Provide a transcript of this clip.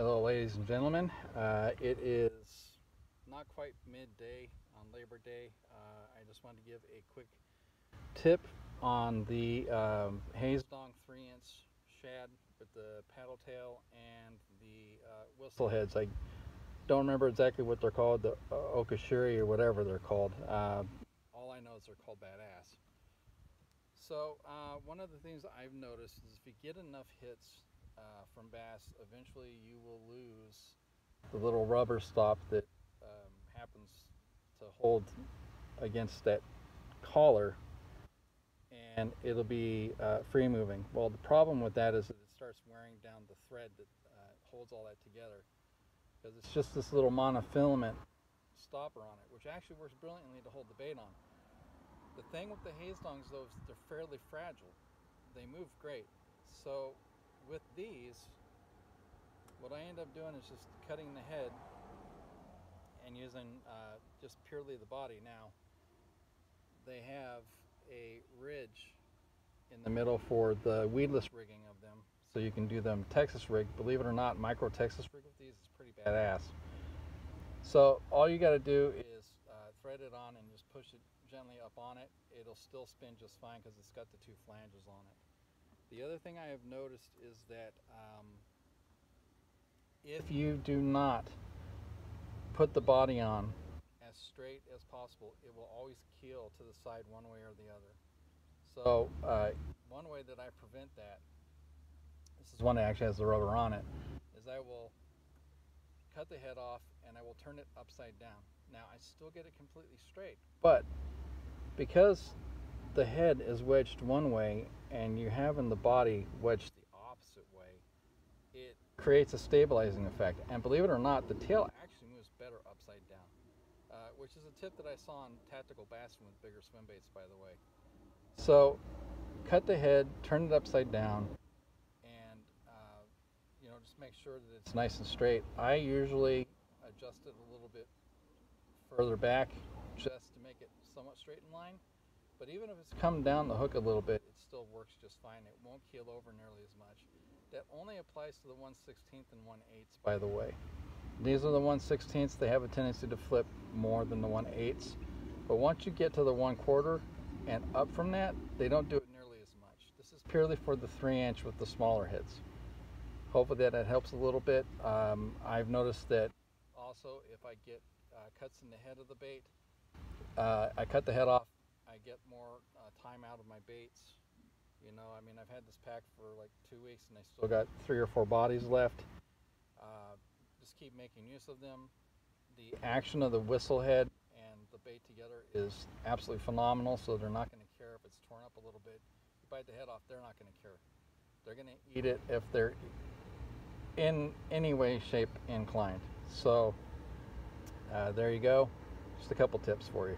Hello, ladies and gentlemen. It is not quite midday on Labor Day. I just wanted to give a quick tip on the haezdong 3-inch shad with the paddle tail and the whistle heads. I don't remember exactly what they're called, the okashira or whatever they're called. All I know is they're called badass. So one of the things I've noticed is if you get enough hits from bass, eventually you will lose the little rubber stop that happens to hold against that collar, and it'll be free moving. Well, the problem with that is that it starts wearing down the thread that holds all that together, because it's just this little monofilament stopper on it, which actually works brilliantly to hold the bait on. The thing with the haezdongs, though, is they're fairly fragile. They move great. So with these, what I end up doing is just cutting the head and using just purely the body. Now, they have a ridge in the middle for the weedless rigging of them, so you can do them Texas rig. Believe it or not, micro Texas rig with these is pretty badass. So all you got to do is thread it on and just push it gently up on it. It'll still spin just fine because it's got the two flanges on it. The other thing I have noticed is that if you do not put the body on as straight as possible, it will always keel to the side one way or the other. So one way that I prevent that, this is one that actually has the rubber on it, is I will cut the head off and I will turn it upside down. Now I still get it completely straight, but because the head is wedged one way and you're having the body wedged the opposite way, it creates a stabilizing effect. And believe it or not, the tail actually moves better upside down, which is a tip that I saw on tactical bassing with bigger swim baits, by the way. So cut the head, turn it upside down, and just make sure that it's nice and straight. I usually adjust it a little bit further back just to make it somewhat straight in line. But even if it's come down the hook a little bit, it still works just fine. It won't keel over nearly as much. That only applies to the 1/16 and 1/8, by the way. These are the 1/16. They have a tendency to flip more than the 1/8. But once you get to the 1/4 and up from that, they don't do it nearly as much. This is purely for the 3-inch with the smaller heads. Hopefully that helps a little bit. I've noticed that also if I get cuts in the head of the bait, I cut the head off, I get more time out of my baits. I mean, I've had this pack for like 2 weeks and I still got 3 or 4 bodies left. Just keep making use of them. The action of the whistle head and the bait together is absolutely phenomenal, so they're not going to care if it's torn up a little bit. You bite the head off, they're not going to care. They're going to eat it if they're in any way, shape inclined. So there you go. Just a couple tips for you.